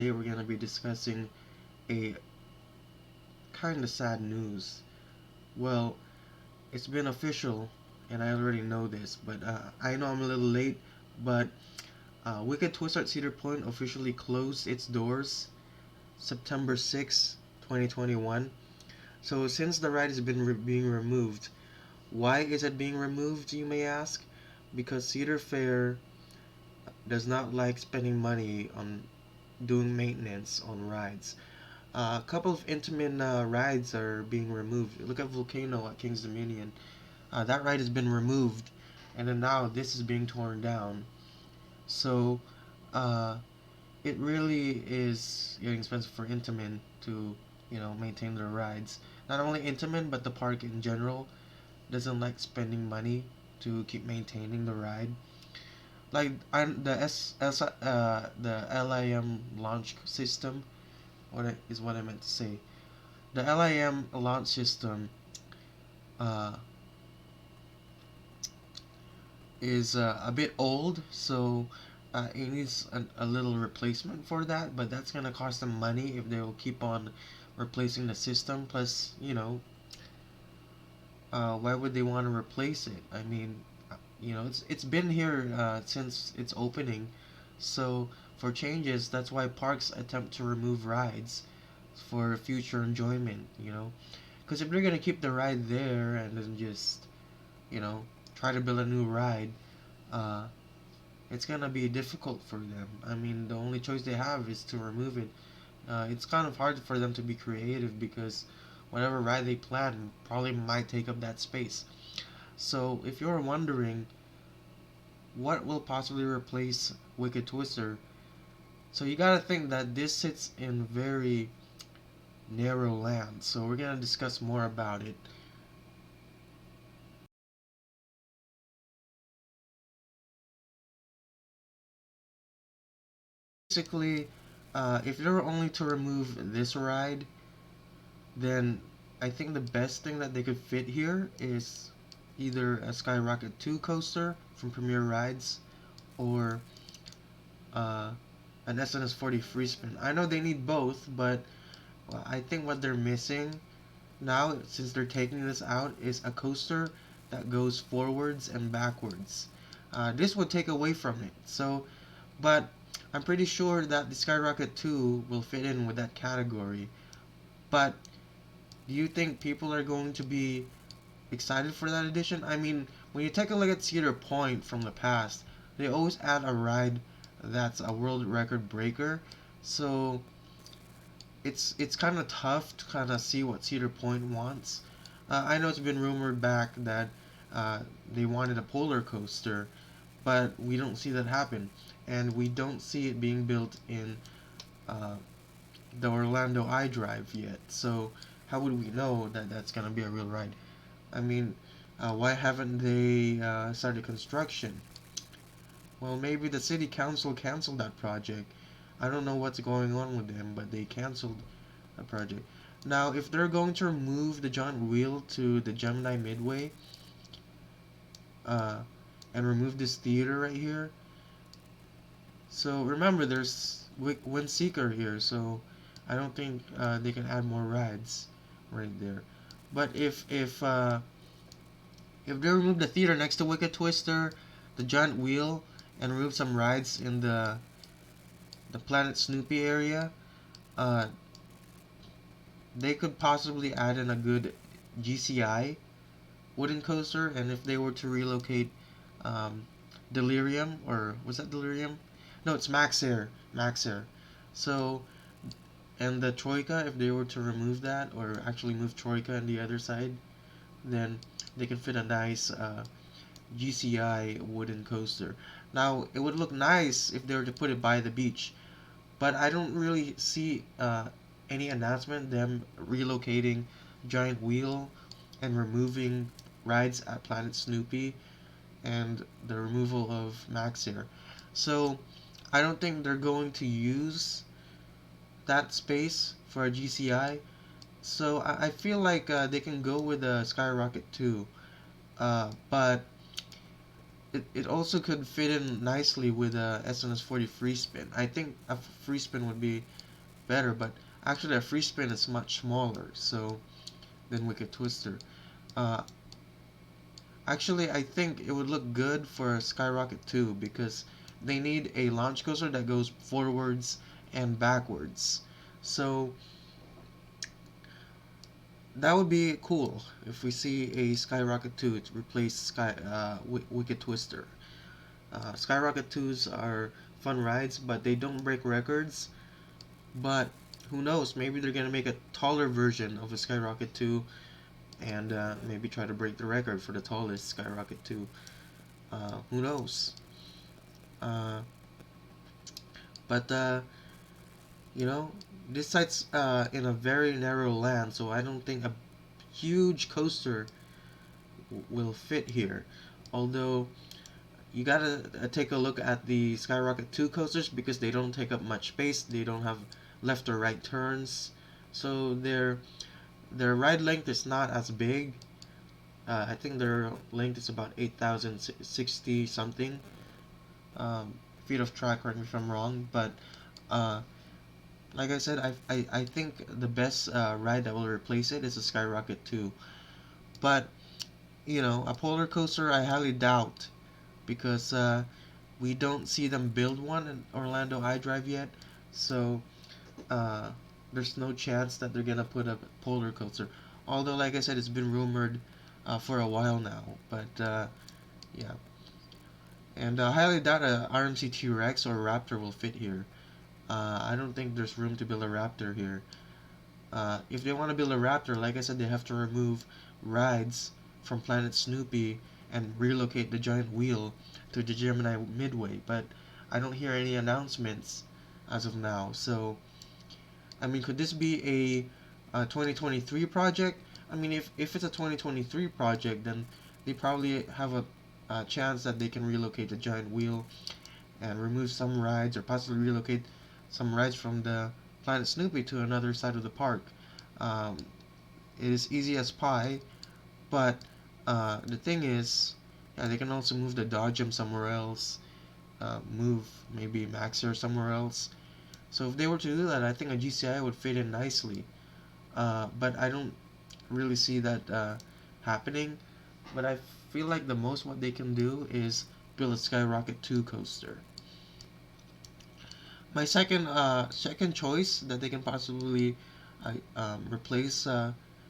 Today we're going to be discussing a kind of sad news. Well, it's been official, and I already know this, but I know I'm a little late, but Wicked Twist at Cedar Point officially closed its doors September 6, 2021. So since the ride has been being removed, why is it being removed, you may ask? Because Cedar Fair does not like spending money on doing maintenance on rides. A couple of intimate rides are being removed. Look at Volcano at King's Dominion. That ride has been removed, and then now this is being torn down. So, uh, it really is getting expensive for Intamin to, maintain their rides. Not only Intamin, but the park in general doesn't like spending money to keep maintaining the ride. Like the LIM launch system. Is what I meant to say. The LIM launch system uh, is a bit old, so it needs a little replacement for that. But that's gonna cost them money if they will keep on replacing the system. Plus, why would they want to replace it? I mean, it's been here since its opening, so for changes, that's why parks attempt to remove rides for future enjoyment. Because if they're gonna keep the ride there and then just you know try to build a new ride, uh, it's gonna be difficult for them. I mean, the only choice they have is to remove it. It's kind of hard for them to be creative because whatever ride they plan probably might take up that space. So if you're wondering what will possibly replace Wicked Twister, so you gotta think that this sits in very narrow land. So we're gonna discuss more about it. Basically, if they were only to remove this ride, then I think the best thing that they could fit here is either a Skyrocket 2 coaster from Premier Rides or uh, an SNS 40 free spin. I know they need both, but I think what they're missing now, since they're taking this out, is a coaster that goes forwards and backwards. This would take away from it. So, but I'm pretty sure that the Skyrocket 2 will fit in with that category. But do you think people are going to be excited for that edition? I mean, when you take a look at Cedar Point from the past, they always add a ride that's a world record breaker. So it's kind of tough to kind of see what Cedar Point wants. I know it's been rumored back that uh, they wanted a polar coaster, but we don't see that happen, and we don't see it being built in uh, the Orlando iDrive yet. So how would we know that that's gonna be a real ride? I mean, why haven't they started construction? Well, maybe the city council canceled that project. I don't know what's going on with them, but they canceled a project. Now, if they're going to remove the giant wheel to the Gemini Midway, uh, and remove this theater right here, so remember there's Windseeker here, so I don't think they can add more rides right there. But if they remove the theater next to Wicked Twister, the giant wheel, and remove some rides in the Planet Snoopy area, uh, they could possibly add in a good GCI wooden coaster. And if they were to relocate um, Delirium, or was that Delirium? No, it's Max Air. Max Air. So, and the Troika, if they were to remove that, or actually move Troika on the other side, then they can fit a nice GCI wooden coaster. Now, it would look nice if they were to put it by the beach, but I don't really see any announcement them relocating Giant Wheel and removing rides at Planet Snoopy and the removal of Max Air. So I don't think they're going to use that space for a GCI. So I feel like they can go with a Skyrocket 2. But it also could fit in nicely with a SNS40 free spin. I think a free spin would be better, but actually a free spin is much smaller, so than Wicked Twister. Uh, Actually, I think it would look good for Skyrocket 2 because they need a launch coaster that goes forwards and backwards. So that would be cool if we see a Skyrocket 2 to replace Wicked Twister. Skyrocket 2s are fun rides, but they don't break records. But who knows? Maybe they're gonna make a taller version of a Skyrocket 2 and maybe try to break the record for the tallest Skyrocket 2. Who knows? Uh, but you know, this site's in a very narrow land, so I don't think a huge coaster will fit here. Although you gotta take a look at the Skyrocket 2 coasters because they don't take up much space. They don't have left or right turns, so their ride length is not as big. I think their length is about 8,060 something feet of track. Correct me if I'm wrong, but uh, like I said, I think the best ride that will replace it is a Skyrocket 2. But a polar coaster I highly doubt because we don't see them build one in Orlando iDrive yet. So uh, there's no chance that they're gonna put a polar coaster. Although, like I said, it's been rumored for a while now. But yeah, and I highly doubt a RMC T-Rex or Raptor will fit here. I don't think there's room to build a Raptor here. If they want to build a Raptor, like I said, they have to remove rides from Planet Snoopy and relocate the giant wheel to the Gemini Midway. But I don't hear any announcements as of now. So, I mean, could this be a 2023 project? I mean, if it's a 2023 project, then they probably have a chance that they can relocate the giant wheel and remove some rides or possibly relocate some rides from the Planet Snoopy to another side of the park. Um, it is easy as pie, but the thing is, yeah, they can also move the Dodgem somewhere else, move maybe Maxer somewhere else. So if they were to do that, I think a GCI would fit in nicely. But I don't really see that happening. But I feel like the most what they can do is build a Skyrocket 2 coaster. My second choice that they can possibly replace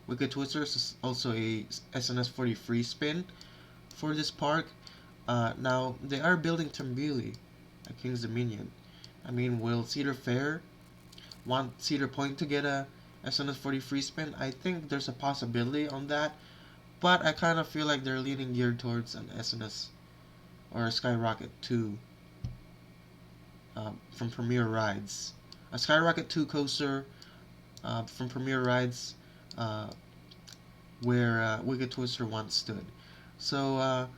Wicked Twisters is also a SNS40 free spin for this park. Now they are building Tambili at King's Dominion. I mean, will Cedar Fair want Cedar Point to get a SNS40 free spin? I think there's a possibility on that, but I kind of feel like they're leaning geared towards an SNS or a Skyrocket 2 from Premier Rides. A Skyrocket 2 coaster from Premier Rides where Wicked Twister once stood. So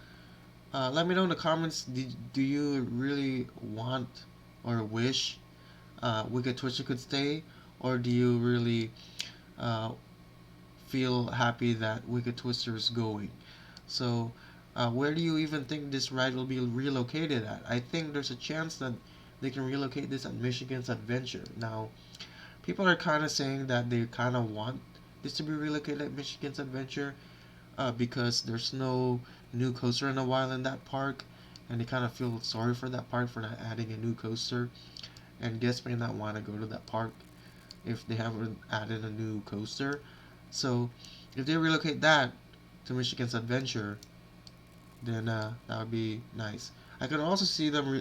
let me know in the comments, do you really want or wish Wicked Twister could stay? Or do you really uh, feel happy that Wicked Twister is going? So where do you even think this ride will be relocated at? I think there's a chance that they can relocate this at Michigan's Adventure. Now, people are kind of saying that they kind of want this to be relocated at Michigan's Adventure because there's no new coaster in a while in that park, and they kind of feel sorry for that park for not adding a new coaster, and guests may not want to go to that park if they haven't added a new coaster. So, if they relocate that to Michigan's Adventure, then that would be nice. I could also see them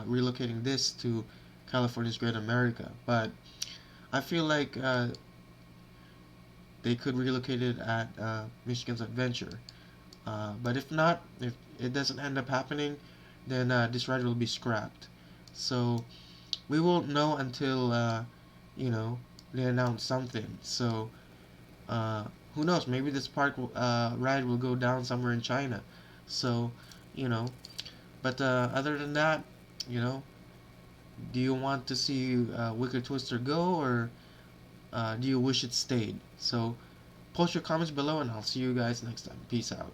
relocating this to California's Great America, but I feel like they could relocate it at Michigan's Adventure. But if not, if it doesn't end up happening, then this ride will be scrapped. So we won't know until you know they announce something. So uh, who knows? Maybe this park ride will go down somewhere in China. So you know, but other than that, you know, do you want to see Wicked Twister go, or do you wish it stayed? So post your comments below, and I'll see you guys next time. Peace out.